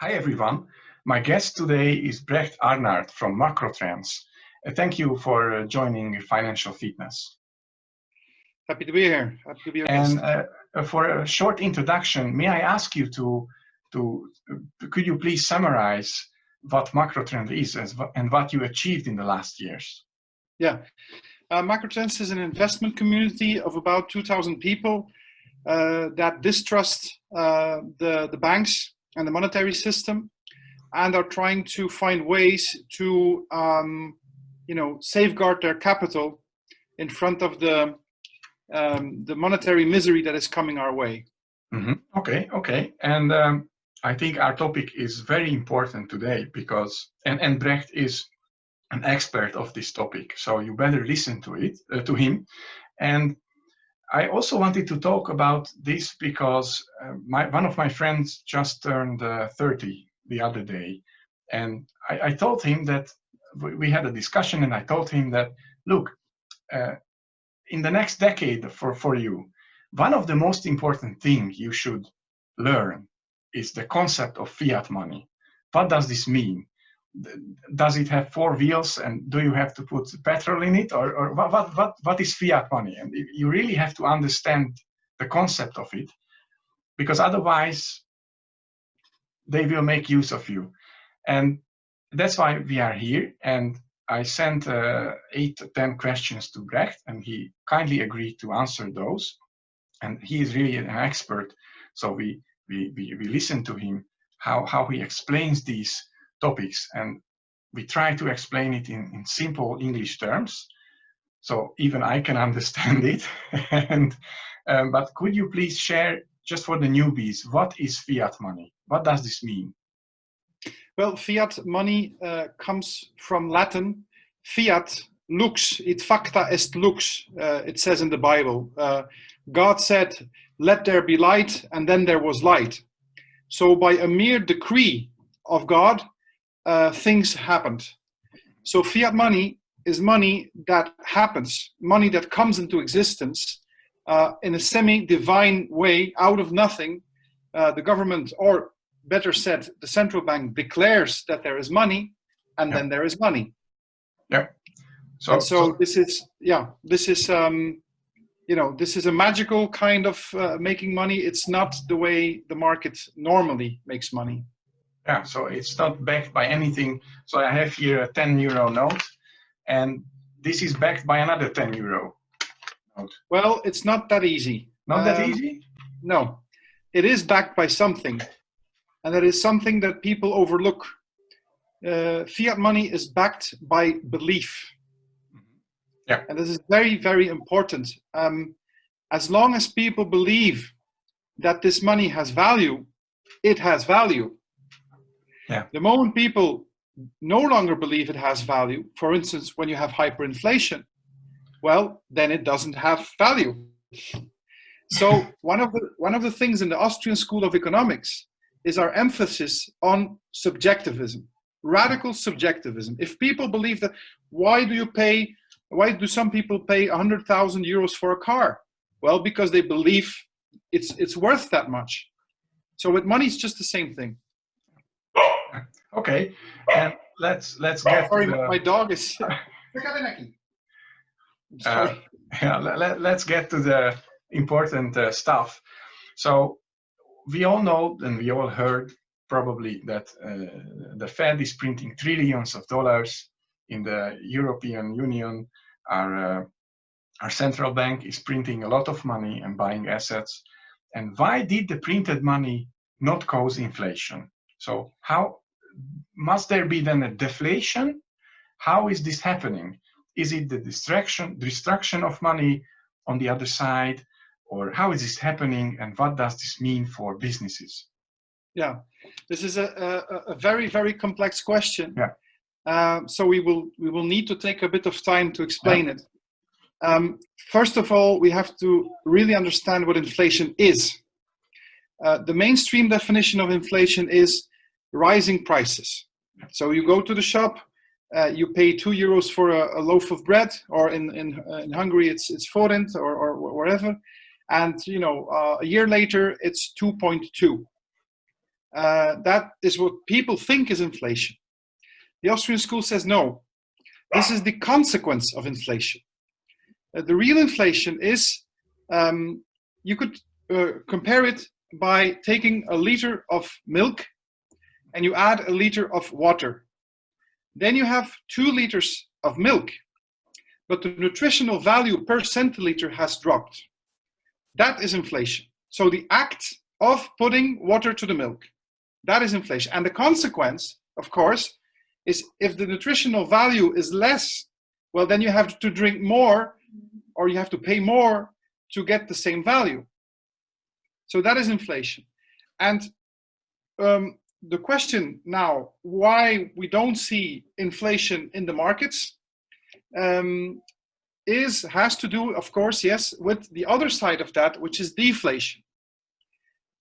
Hi everyone. My guest today is Brecht Arnaert from Macrotrends. Thank you for joining Financial Fitness. Happy to be here. Happy to be your And guest. for a short introduction, may I ask you could you please summarize what Macrotrend is and what you achieved in the last years? Yeah, Macrotrends is an investment community of about 2,000 people that distrust the banks and the monetary system, and are trying to find ways to, safeguard their capital in front of the monetary misery that is coming our way. Mm-hmm. Okay. And I think our topic is very important today because, and Brecht is an expert of this topic, so you better listen to him. And I also wanted to talk about this because one of my friends just turned 30 the other day, and I told him that we had a discussion, and I told him that, look, in the next decade for you, one of the most important things you should learn is the concept of fiat money. What does this mean? Does it have four wheels, and do you have to put petrol in it, or what is fiat money? And you really have to understand the concept of it, because otherwise they will make use of you. And that's why we are here. And I sent 8 to 10 questions to Brecht, and he kindly agreed to answer those. And he is really an expert, so we listen to him how he explains these topics, and we try to explain it in simple English terms, so even I can understand it. And but could you please share, just for the newbies, what is fiat money? What does this mean? Well, fiat money comes from Latin. Fiat lux, it facta est lux, it says in the Bible. God said, let there be light, and then there was light. So by a mere decree of God, things happened. So fiat money is money that happens, money that comes into existence in a semi-divine way, out of nothing. The government, or better said, the central bank declares that there is money, and then there is money. Yeah. So this is this is a magical kind of making money. It's not the way the market normally makes money. Yeah, so it's not backed by anything. So I have here a 10 euro note, and this is backed by another 10 euro note. Well, it's not that easy. Not that easy? No, it is backed by something, and that is something that people overlook. Fiat money is backed by belief. Yeah. And this is very, very important. As long as people believe that this money has value, it has value. Yeah. The moment people no longer believe it has value, for instance, when you have hyperinflation, well, then it doesn't have value. So one of the things in the Austrian School of Economics is our emphasis on subjectivism, radical subjectivism. If people believe that, why do some people pay 100,000 euros for a car? Well, because they believe it's worth that much. So with money, it's just the same thing. Okay, and let's get. Sorry, my dog is. Sorry. Let's get to the important stuff. So we all know, and we all heard probably, that the Fed is printing trillions of dollars in the European Union. Our central bank is printing a lot of money and buying assets. And why did the printed money not cause inflation? So how must there be then a deflation? How is this happening? Is it the destruction of money on the other side? Or how is this happening, and what does this mean for businesses? Yeah, this is a very, very complex question. Yeah. So we will need to take a bit of time to explain it. First of all, we have to really understand what inflation is. The mainstream definition of inflation is rising prices. So you go to the shop, you pay 2 euros for a loaf of bread, or in Hungary it's forint or wherever, and a year later it's 2.2. That is what people think is inflation. The Austrian school says no. This is the consequence of inflation. The real inflation is, you could compare it by taking a liter of milk and you add a liter of water. Then you have 2 liters of milk, but the nutritional value per centiliter has dropped. That is inflation. So the act of putting water to the milk, that is inflation. And the consequence, of course, is if the nutritional value is less, well, then you have to drink more or you have to pay more to get the same value. So that is inflation. And the question now, why we don't see inflation in the markets, has to do, of course, yes, with the other side of that, which is deflation.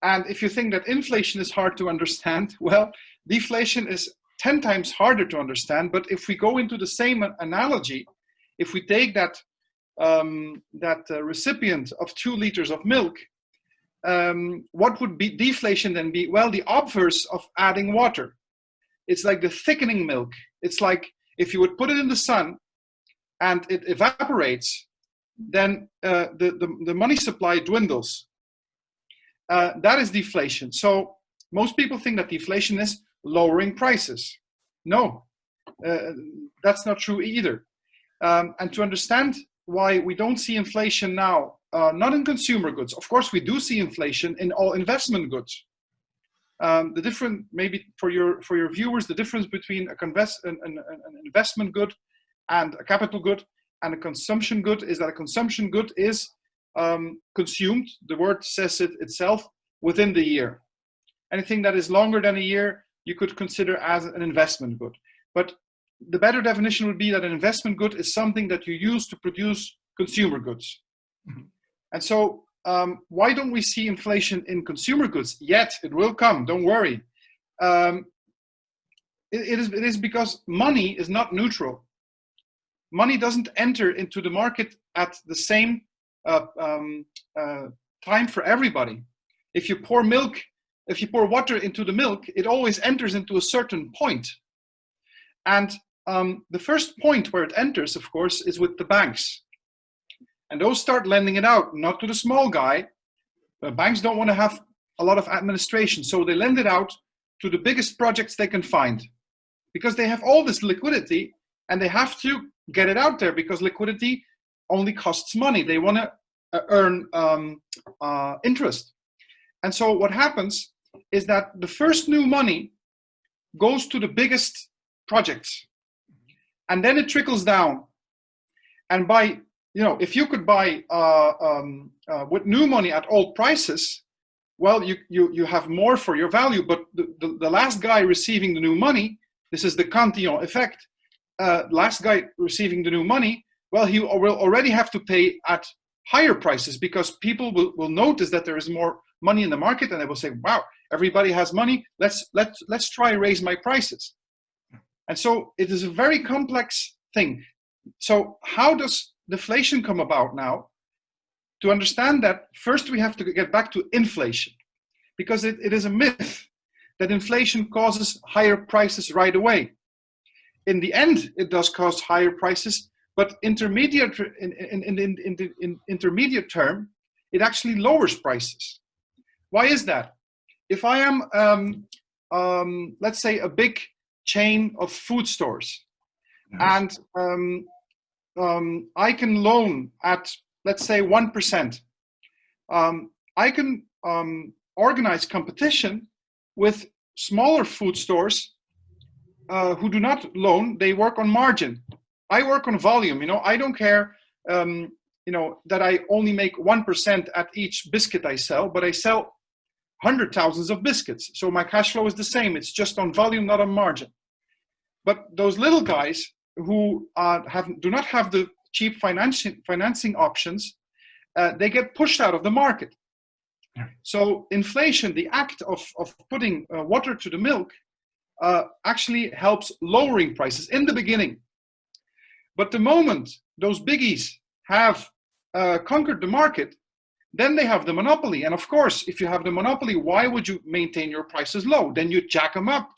And if you think that inflation is hard to understand, well, deflation is 10 times harder to understand. But if we go into the same analogy, if we take that recipient of 2 liters of milk, what would be deflation then be? Well, the obverse of adding water. It's like the thickening milk. It's like if you would put it in the sun and it evaporates, then the money supply dwindles. That is deflation. So most people think that deflation is lowering prices. No, that's not true either. And to understand why we don't see inflation now, not in consumer goods. Of course, we do see inflation in all investment goods. The different, maybe for your viewers, the difference between an investment good and a capital good and a consumption good is that a consumption good is consumed, the word says it itself, within the year. Anything that is longer than a year, you could consider as an investment good. But the better definition would be that an investment good is something that you use to produce consumer goods. Mm-hmm. And so why don't we see inflation in consumer goods yet? It will come, don't worry. It is because money is not neutral. Money doesn't enter into the market at the same time for everybody. If you pour water into the milk, it always enters into a certain point. And the first point where it enters, of course, is with the banks. And those start lending it out, not to the small guy. Banks don't want to have a lot of administration, so they lend it out to the biggest projects they can find. Because they have all this liquidity, and they have to get it out there, because liquidity only costs money. They want to earn interest. And so what happens is that the first new money goes to the biggest projects, and then it trickles down. And by, if you could buy with new money at old prices, well, you have more for your value. But the last guy receiving the new money, this is the Cantillon effect. Last guy receiving the new money, well, he will already have to pay at higher prices, because people will notice that there is more money in the market, and they will say, wow, everybody has money, let's try raise my prices. And so it is a very complex thing. So how does deflation come about now? To understand that, first we have to get back to inflation, because it is a myth that inflation causes higher prices right away. In the end, it does cause higher prices, but in intermediate term, it actually lowers prices. Why is that? If I am, let's say, a big chain of food stores, and I can loan at, let's say, 1%, I can organize competition with smaller food stores who do not loan. They work on margin. I work on volume. I don't care, that I only make 1% at each biscuit I sell, but I sell 100,000 of biscuits. So my cash flow is the same. It's just on volume, not on margin. But those little guys who do not have the cheap financing options, they get pushed out of the market. So inflation, the act of putting water to the milk, actually helps lowering prices in the beginning. But the moment those biggies have conquered the market, then they have the monopoly. And of course, if you have the monopoly, why would you maintain your prices low? Then you jack them up.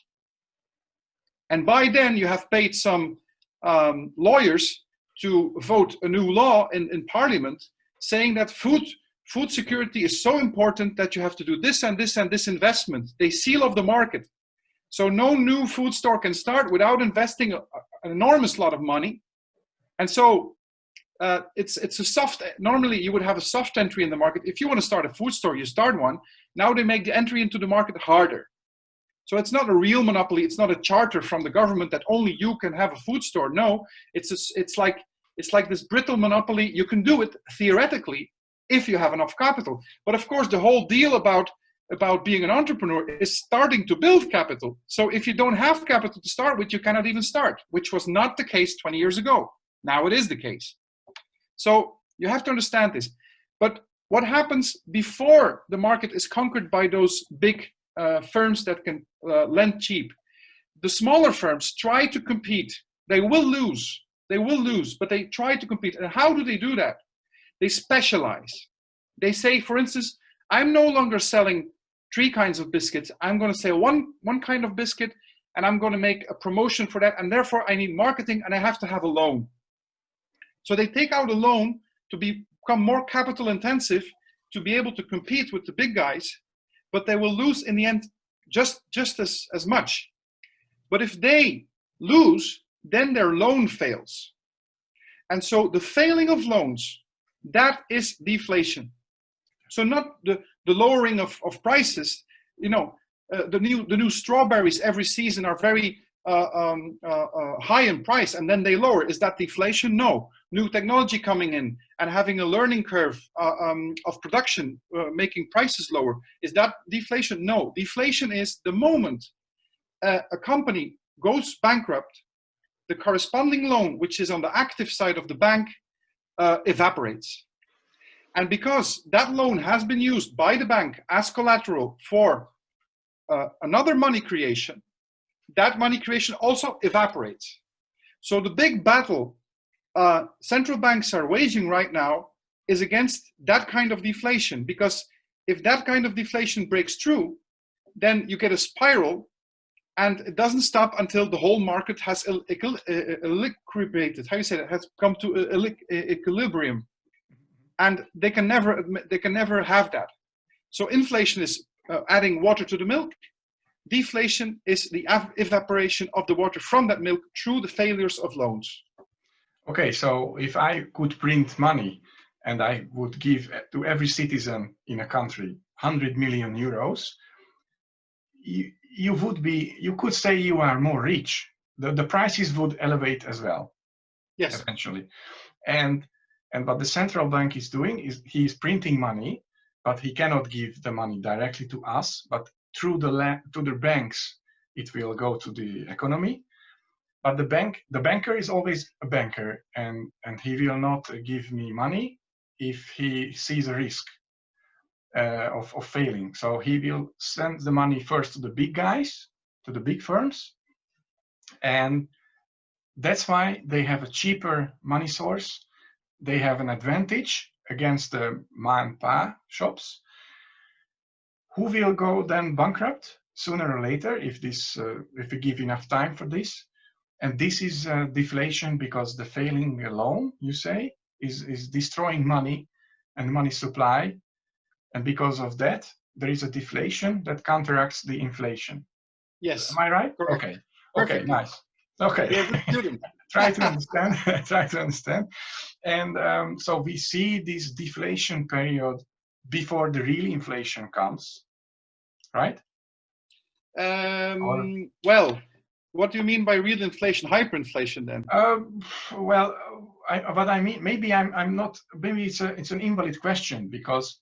And by then you have paid some lawyers to vote a new law in parliament saying that food security is so important that you have to do this and this and this investment. They seal off the market. So no new food store can start without investing an enormous lot of money. And so it's a soft, normally you would have a soft entry in the market. If you want to start a food store, you start one. Now they make the entry into the market harder. So it's not a real monopoly. It's not a charter from the government that only you can have a food store. No, it's like this brittle monopoly. You can do it theoretically if you have enough capital. But of course, the whole deal about being an entrepreneur is starting to build capital. So if you don't have capital to start with, you cannot even start, which was not the case 20 years ago. Now it is the case. So you have to understand this. But what happens before the market is conquered by those big firms that can lend cheap? The smaller firms try to compete. They will lose. They will lose, but they try to compete. And how do they do that? They specialize. They say, for instance, I'm no longer selling 3 kinds of biscuits. I'm going to sell one kind of biscuit, and I'm going to make a promotion for that. And therefore, I need marketing, and I have to have a loan. So they take out a loan to become more capital intensive, to be able to compete with the big guys, but they will lose in the end just as much. But if they lose, then their loan fails. And so the failing of loans, that is deflation. So not the lowering of prices. You know, the new strawberries every season are very high in price, and then they lower. Is that deflation? No. New technology coming in and having a learning curve of production, making prices lower. Is that deflation? No. Deflation is the moment a company goes bankrupt, the corresponding loan, which is on the active side of the bank, evaporates. And because that loan has been used by the bank as collateral for another money creation, that money creation also evaporates. So the big battle central banks are waging right now is against that kind of deflation, because if that kind of deflation breaks through, then you get a spiral, and it doesn't stop until the whole market has equilibrated. How you say that? Has come to equilibrium, and they can never have that. So inflation is adding water to the milk. Deflation is the evaporation of the water from that milk through the failures of loans. Okay, so if I could print money and I would give to every citizen in a country 100 million euros, you could say you are more rich. The prices would elevate as well. Yes. Eventually. And what the central bank is doing is he is printing money, but he cannot give the money directly to us, but through the banks, it will go to the economy. But the banker is always a banker, and he will not give me money if he sees a risk of failing. So he will send the money first to the big guys, to the big firms, and that's why they have a cheaper money source. They have an advantage against the ma and pa shops, who will go then bankrupt sooner or later if we give enough time for this. And this is deflation, because the failing loan, you say, is destroying money and money supply. And because of that, there is a deflation that counteracts the inflation. Yes. Am I right? Correct. Okay. Perfect. Okay, nice. Okay. Try to understand. Try to understand. And so we see this deflation period before the real inflation comes, right? Well, what do you mean by real inflation? Hyperinflation, then? Well, what I mean, maybe I'm not. Maybe it's an invalid question, because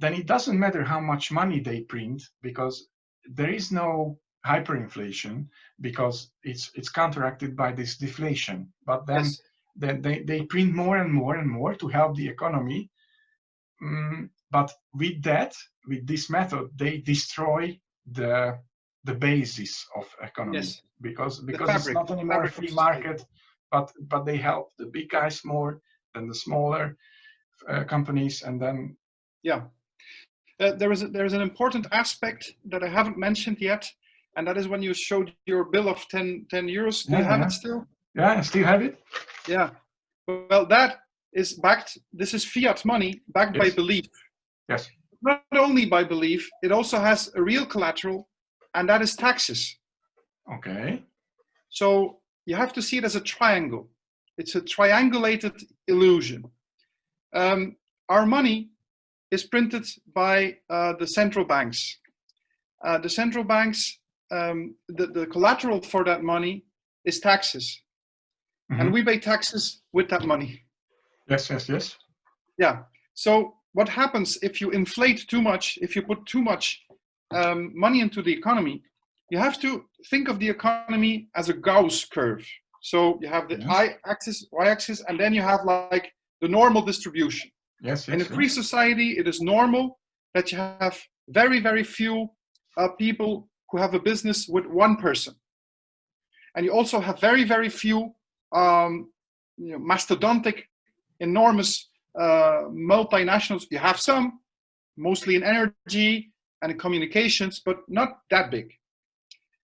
then it doesn't matter how much money they print, because there is no hyperinflation, because it's counteracted by this deflation. But then, yes. they print more and more and more to help the economy. But with this method, they destroy the basis of economy. Yes. because it's not anymore a free market, but they help the big guys more than the smaller companies, and then Yeah. There is an important aspect that I haven't mentioned yet, and that is when you showed your bill of 10 euros. Do you have it still? Yeah, I still have it. Yeah. Well, that is backed. This is fiat money backed by belief. Yes. Not only by belief, it also has a real collateral, and that is taxes. Okay. So you have to see it as a triangle. It's a triangulated illusion. Our money is printed by the central banks. The central banks, the collateral for that money is taxes. And we pay taxes with that money. Yes, yes, yes. Yeah. So what happens if you inflate too much, if you put too much money into the economy, you have to think of the economy as a Gauss curve. So you have the x-axis, y-axis, and then you have like the normal distribution. Yes, yes. In a free society, it is normal that you have very, very few people who have a business with one person. And you also have very, very few mastodontic, enormous multinationals. You have some, mostly in energy and in communications, but not that big.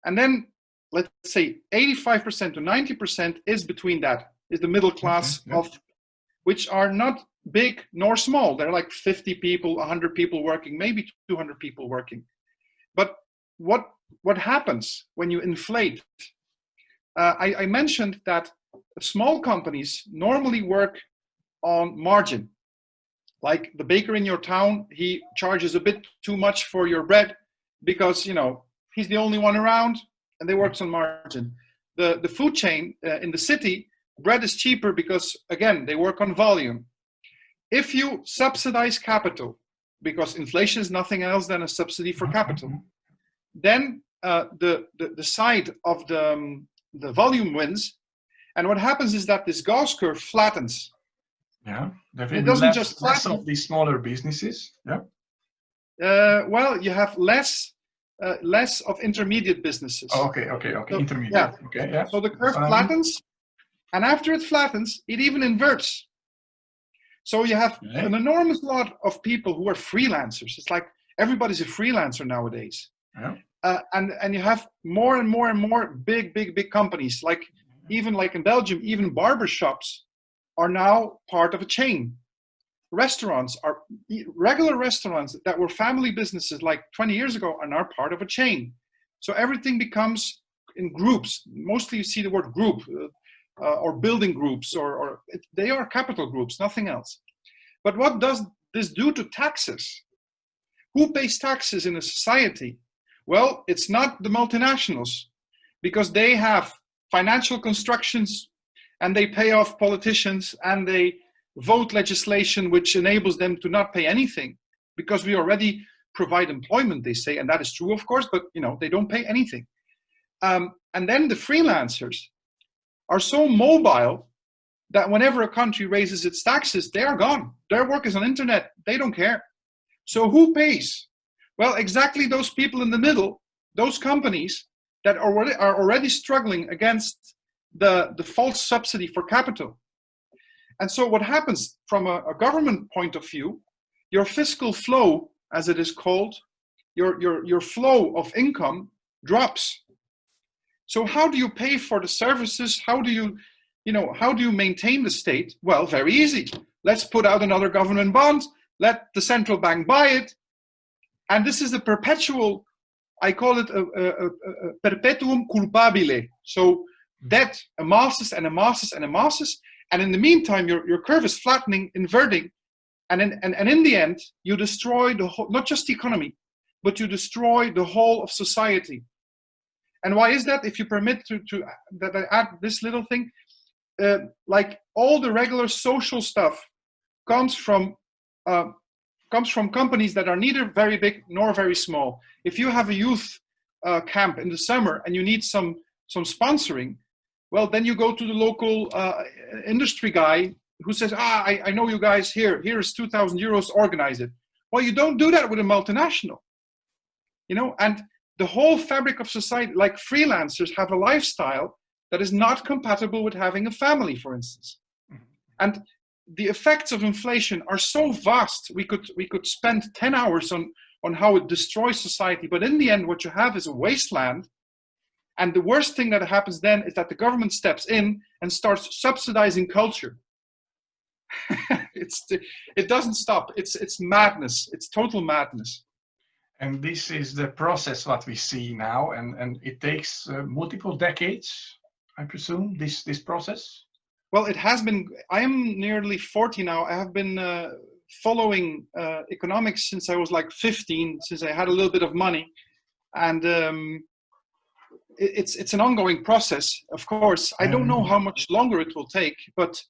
And then let's say 85% to 90% is between that, is the middle class of which are not big nor small. They're like 50 people, 100 people working, maybe 200 people working. But what happens when you inflate? I mentioned that small companies normally work on margin. Like the baker in your town, he charges a bit too much for your bread because, you know, he's the only one around and they work on margin. The food chain in the city, bread is cheaper because, again, they work on volume. If you subsidize capital, because inflation is nothing else than a subsidy for capital, then the side of the volume wins. And what happens is that this Gauss curve flattens. Yeah, it doesn't just less flatten. of these smaller businesses. Yeah. Well, you have less of intermediate businesses. Oh, okay. So, intermediate. Yeah. Okay, yeah. So the curve flattens, and after it flattens, it even inverts. So you have an enormous lot of people who are freelancers. It's like everybody's a freelancer nowadays. Yeah. And you have more and more and more big companies, like even like in Belgium, even barbershops are now part of a chain. Restaurants are regular restaurants that were family businesses like 20 years ago are now part of a chain. So everything becomes in groups. Mostly you see the word group or building groups, or they are capital groups, nothing else. But what does this do to taxes? Who pays taxes in a society? Well, it's not the multinationals, because they have financial constructions and they pay off politicians and they vote legislation which enables them to not pay anything, because we already provide employment, they say, and that is true, of course, but you know, they don't pay anything. And then the freelancers are so mobile that whenever a country raises its taxes, they are gone. Their work is on internet. They don't care. So who pays? Well, exactly those people in the middle, those companies that are already struggling against the false subsidy for capital. And so what happens from a government point of view, your fiscal flow, as it is called, your flow of income drops. So how do you pay for the services? How do you maintain the state? Well, very easy. Let's put out another government bond. Let the central bank buy it. And this is a perpetual, I call it a perpetuum culpabile. So debt amasses and amasses and amasses. And in the meantime, your curve is flattening, inverting. And in the end, you destroy the whole, not just the economy, but you destroy the whole of society. And why is that? If you permit that I add this little thing, like all the regular social stuff comes from companies that are neither very big nor very small. If you have a youth camp in the summer and you need some sponsoring, well, then you go to the local industry guy who says, I know you guys, here's 2,000 euros, organize it. Well, you don't do that with a multinational, and the whole fabric of society, like freelancers, have a lifestyle that is not compatible with having a family, for instance. And the effects of inflation are so vast. We could spend 10 hours on how it destroys society, but in the end, what you have is a wasteland. And the worst thing that happens then is that the government steps in and starts subsidizing culture. It doesn't stop. It's madness. It's total madness. And this is the process what we see now, and it takes multiple decades, I presume, this process. Well, it has been. I am nearly 40 now. I have been following economics since I was like 15, since I had a little bit of money, and it's an ongoing process. Of course, I don't know how much longer it will take, but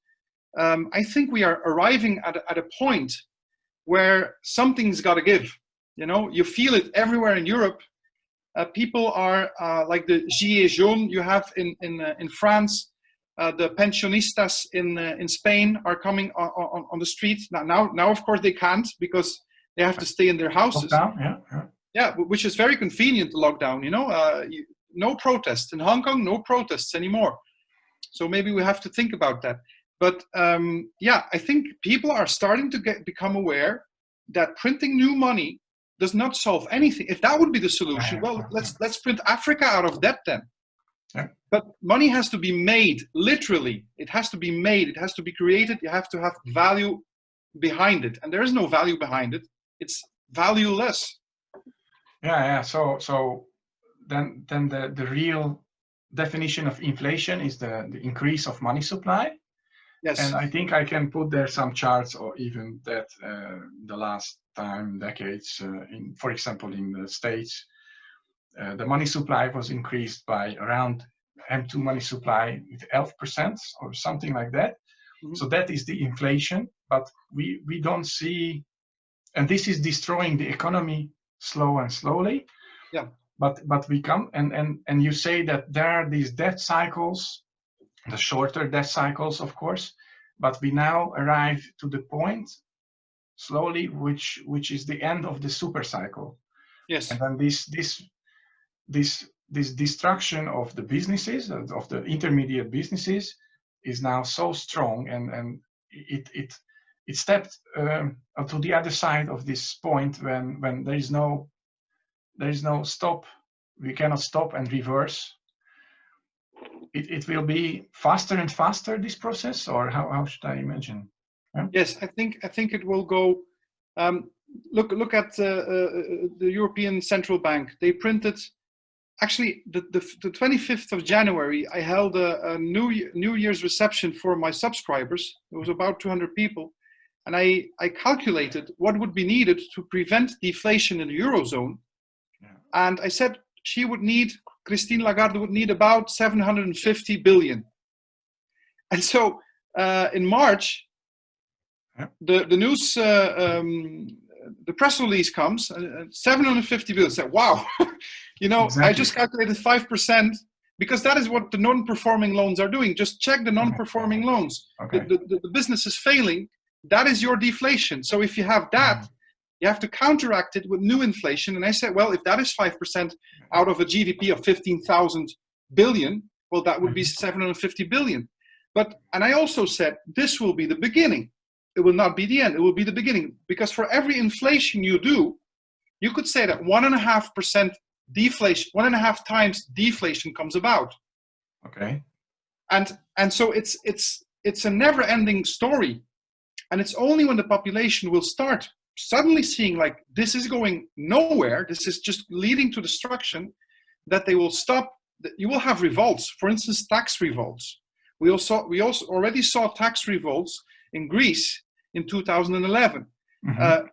I think we are arriving at a point where something's got to give. You know, you feel it everywhere in Europe. People are like the gilets jaunes you have in France. The pensionistas in Spain are coming on the street now. Of course, they can't because they have to stay in their houses. Lockdown, yeah, which is very convenient. The lockdown, you know, no protests in Hong Kong, no protests anymore. So maybe we have to think about that. But yeah, I think people are starting to become aware that printing new money does not solve anything. If that would be the solution, well, let's print Africa out of debt then. Yeah. But money has to be made, literally. It has to be made. It has to be created. You have to have value behind it. And there is no value behind it. It's valueless. Yeah. So then the real definition of inflation is the increase of money supply. Yes. And I think I can put there some charts, or even that the last decades, for example, in the States, the money supply was increased by around M2 money supply with 11% or something like that. Mm-hmm. So that is the inflation, but we don't see, and this is destroying the economy slowly. Yeah. But we come and you say that there are these debt cycles, the shorter debt cycles, of course, but we now arrive to the point slowly, which is the end of the super cycle. Yes. And then this destruction of the businesses, of the intermediate businesses, is now so strong, and it stepped to the other side of this point when there is no stop. We cannot stop and reverse. It will be faster and faster, this process, or how should I imagine? Yeah? Yes, I think it will go. Look at the European Central Bank. They printed. Actually, the 25th of January, I held a New Year's reception for my subscribers. It was about 200 people, and I calculated what would be needed to prevent deflation in the Eurozone. Yeah. And I said Christine Lagarde would need about 750 billion. And so in March, the news, the press release comes, 750 billion. I said, wow, you know, exactly. I just calculated 5%, because that is what the non-performing loans are doing. Just check the non-performing loans. Okay. The business is failing. That is your deflation. So if you have that, you have to counteract it with new inflation. And I said, well, if that is 5% out of a GDP of 15,000 billion, well, that would be 750 billion. And I also said, this will be the beginning. It will not be the end. It will be the beginning. Because for every inflation you do, you could say that 1.5% deflation, 1.5 times deflation comes about. Okay. And so it's a never-ending story. And it's only when the population will start suddenly seeing like this is going nowhere, this is just leading to destruction, that they will stop. You will have revolts, for instance, tax revolts. We also already saw tax revolts in Greece in 2011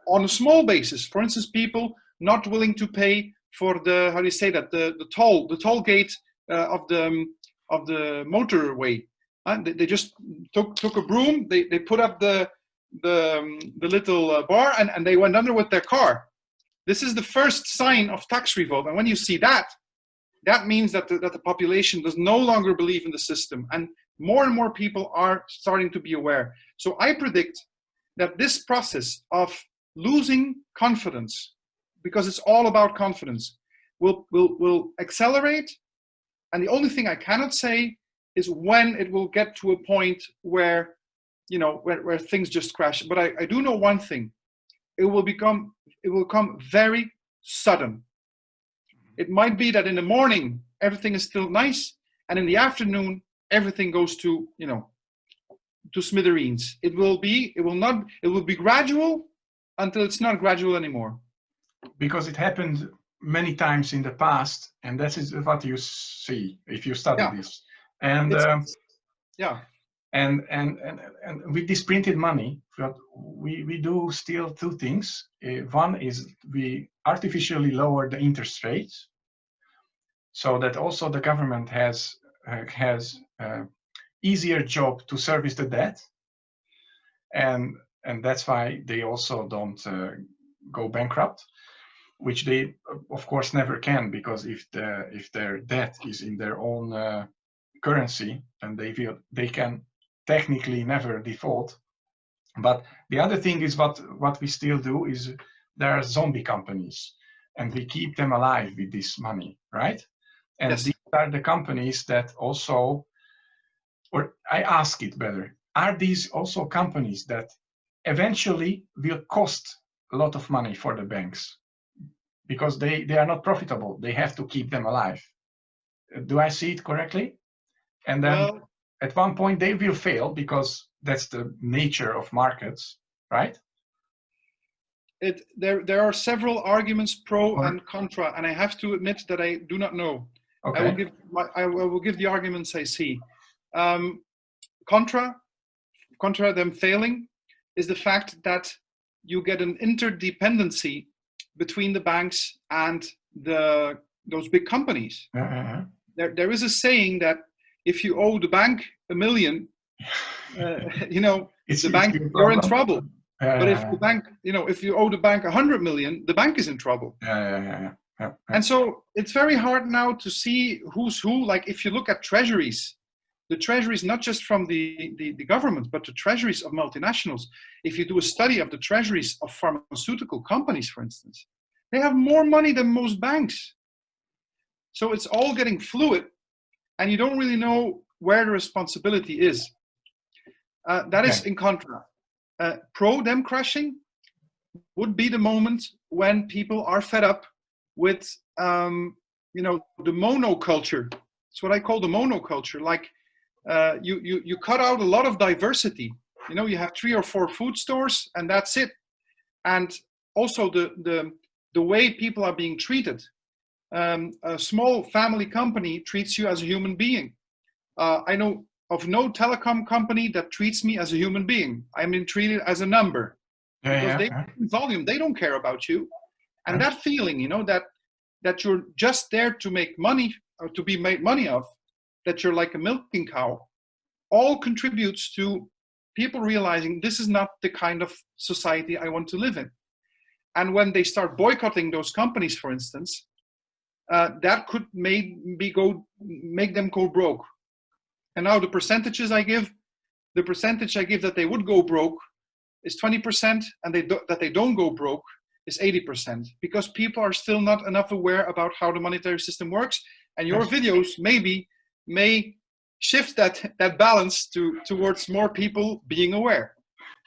on a small basis. For instance, people not willing to pay for the, how do you say that, the toll gate of the motorway. They just took a broom, they put up the little bar and they went under with their car. This is the first sign of tax revolt. And when you see that, that means that the population does no longer believe in the system. And more people are starting to be aware. So I predict that this process of losing confidence, because it's all about confidence, will accelerate. And the only thing I cannot say is when it will get to a point where where things just crash. But I do know one thing: it will come very sudden. It might be that in the morning everything is still nice, and in the afternoon everything goes to to smithereens. It will be gradual until it's not gradual anymore. Because it happened many times in the past, and that is what you see if you study this. And and with this printed money, we do still two things. One is we artificially lower the interest rates, so that also the government has easier job to service the debt, and that's why they also don't go bankrupt, which they of course never can, because if their debt is in their own currency, then they can technically never default. But the other thing is what we still do is there are zombie companies, and we keep them alive with this money, right? And yes. These are the companies that also, or I ask it better, are these also companies that eventually will cost a lot of money for the banks, because they are not profitable? They have to keep them alive. Do I see it correctly? And then at one point they will fail, because that's the nature of markets, right? There are several arguments pro and contra, and I have to admit that I do not know. Okay. I will give the arguments I see. Contra them failing is the fact that you get an interdependency between the banks and those big companies. There is a saying that if you owe the bank $1 million, the bank, you're in trouble. But if the bank, if you owe the bank 100 million, the bank is in trouble. And so it's very hard now to see who's who. Like if you look at treasuries, the treasuries, not just from the government, but the treasuries of multinationals. If you do a study of the treasuries of pharmaceutical companies, for instance, they have more money than most banks. So it's all getting fluid, and you don't really know where the responsibility is. That is in contra. Pro them crashing would be the moment when people are fed up with the monoculture. It's what I call the monoculture. Like you cut out a lot of diversity. You have 3 or 4 food stores, and that's it. And also the way people are being treated. A small family company treats you as a human being. I know of no telecom company that treats me as a human being. I'm being treated as a number, because they volume. They don't care about you. And that feeling, that you're just there to make money, or to be made money of, that you're like a milking cow, all contributes to people realizing this is not the kind of society I want to live in. And when they start boycotting those companies, for instance, that could make them go broke. And now the percentage I give that they would go broke is 20%, and that they don't go broke is 80%, because people are still not enough aware about how the monetary system works. And your videos may shift that balance towards more people being aware.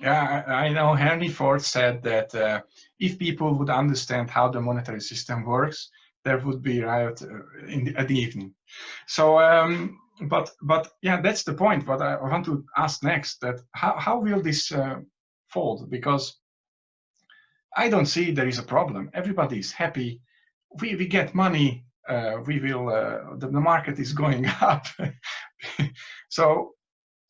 Yeah, I know Henry Ford said that if people would understand how the monetary system works, there would be riot at the evening. So, but yeah, that's the point. What I want to ask next, that how will this fold? Because I don't see there is a problem. Everybody is happy. We get money. We will. The market is going up. So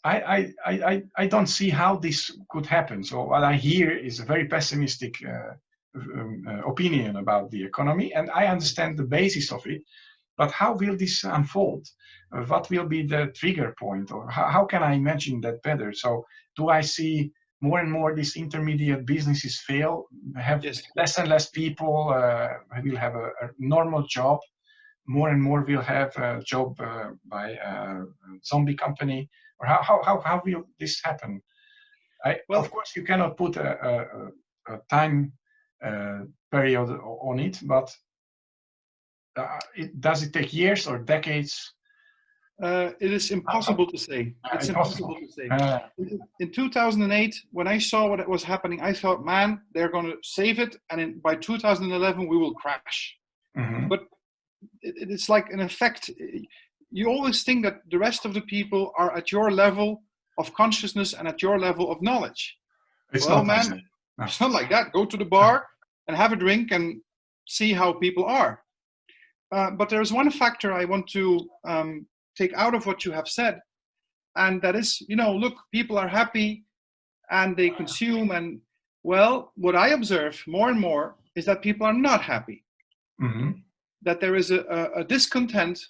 I don't see how this could happen. So what I hear is a very pessimistic opinion about the economy, and I understand the basis of it. But how will this unfold? What will be the trigger point, or how can I imagine that better? So do I see more and more these intermediate businesses fail, have less and less people will have a normal job, more and more will have a job by a zombie company? Or how will this happen? Of course, you cannot put a time period on it, but does it take years or decades? It is impossible to say. It's Impossible. impossible to say. In 2008, when I saw what was happening, I thought, man, they're going to save it, and by 2011 we will crash. But it's like an effect. You always think that the rest of the people are at your level of consciousness and at your level of knowledge. It's well, not man, like no. It's not like that. Go to the bar and have a drink and see how people are. But there's one factor I want to take out of what you have said, and that is, look, people are happy and they consume, and well, what I observe more and more is that people are not happy. That there is a discontent,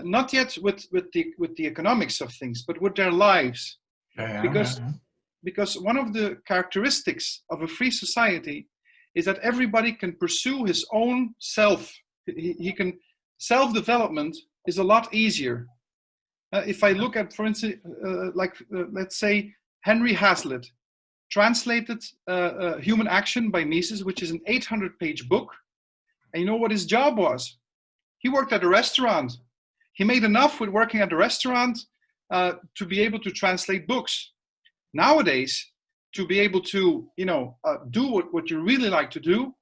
not yet with the economics of things, but with their lives. Because one of the characteristics of a free society is that everybody can pursue his own self. He can self-development is a lot easier. If I look at, for instance, let's say Henry Hazlitt translated Human Action by Mises, which is an 800-page book. And you know what his job was? He worked at a restaurant. He made enough with working at a restaurant to be able to translate books. Nowadays, to be able to, do what you really like to do,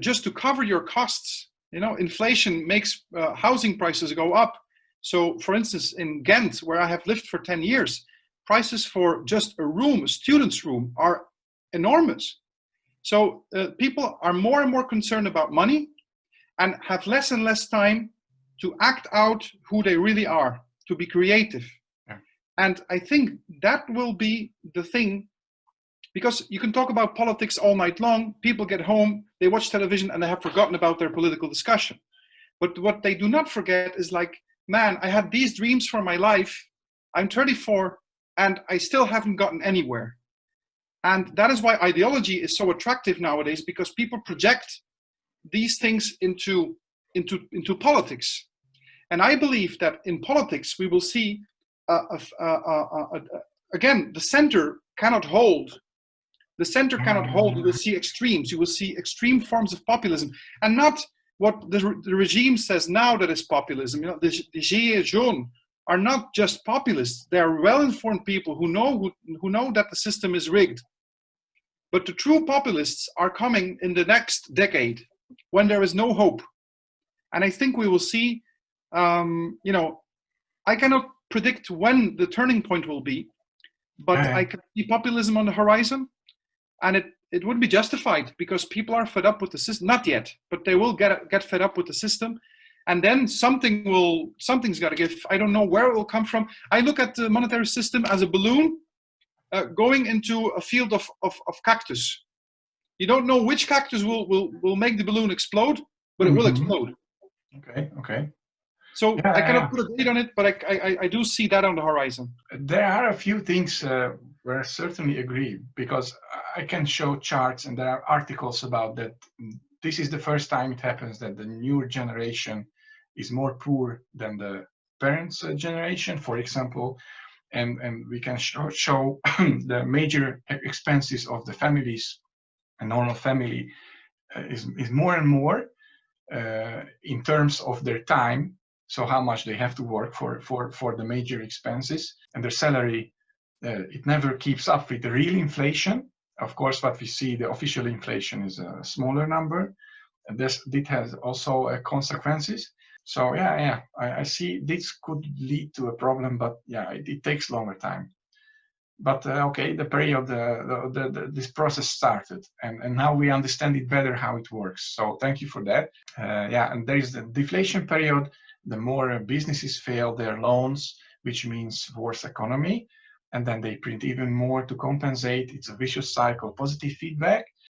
just to cover your costs. Inflation makes housing prices go up. So, for instance, in Ghent, where I have lived for 10 years, prices for just a room, a student's room, are enormous. So people are more and more concerned about money and have less and less time to act out who they really are, to be creative. Yeah. And I think that will be the thing, because you can talk about politics all night long. People get home, they watch television, and they have forgotten about their political discussion. But what they do not forget is like, man, I had these dreams for my life. I'm 34 and I still haven't gotten anywhere. And that is why ideology is so attractive nowadays, because people project these things into politics. And I believe that in politics, we will see, again, the center cannot hold. The center cannot hold. You will see extremes. You will see extreme forms of populism, and not what the regime says now that is populism. The Gilets jaunes are not just populists. They are well-informed people who know that the system is rigged. But the true populists are coming in the next decade, when there is no hope. And I think we will see, I cannot predict when the turning point will be, but I can see populism on the horizon, and it would be justified, because people are fed up with the system. Not yet, but they will get fed up with the system. And then something's got to give. I don't know where it will come from. I look at the monetary system as a balloon going into a field of cactus. You don't know which cactus will make the balloon explode, but it will explode. Okay. So yeah, I cannot put a date on it, but I do see that on the horizon. There are a few things where I certainly agree, because I can show charts and there are articles about that. This is the first time it happens that the newer generation is more poor than the parents' generation, for example. And we can show the major expenses of the families. A normal family is more and more in terms of their time. So how much they have to work for the major expenses, and their salary, it never keeps up with the real inflation. Of course, what we see, the official inflation is a smaller number, and this has also consequences. So yeah, I see this could lead to a problem, but yeah, it takes longer time. But okay, the period, this process started, and now we understand it better how it works. So thank you for that. Yeah, and there is the deflation period. The more businesses fail their loans, which means worse economy, and then they print even more to compensate. It's a vicious cycle, positive feedback.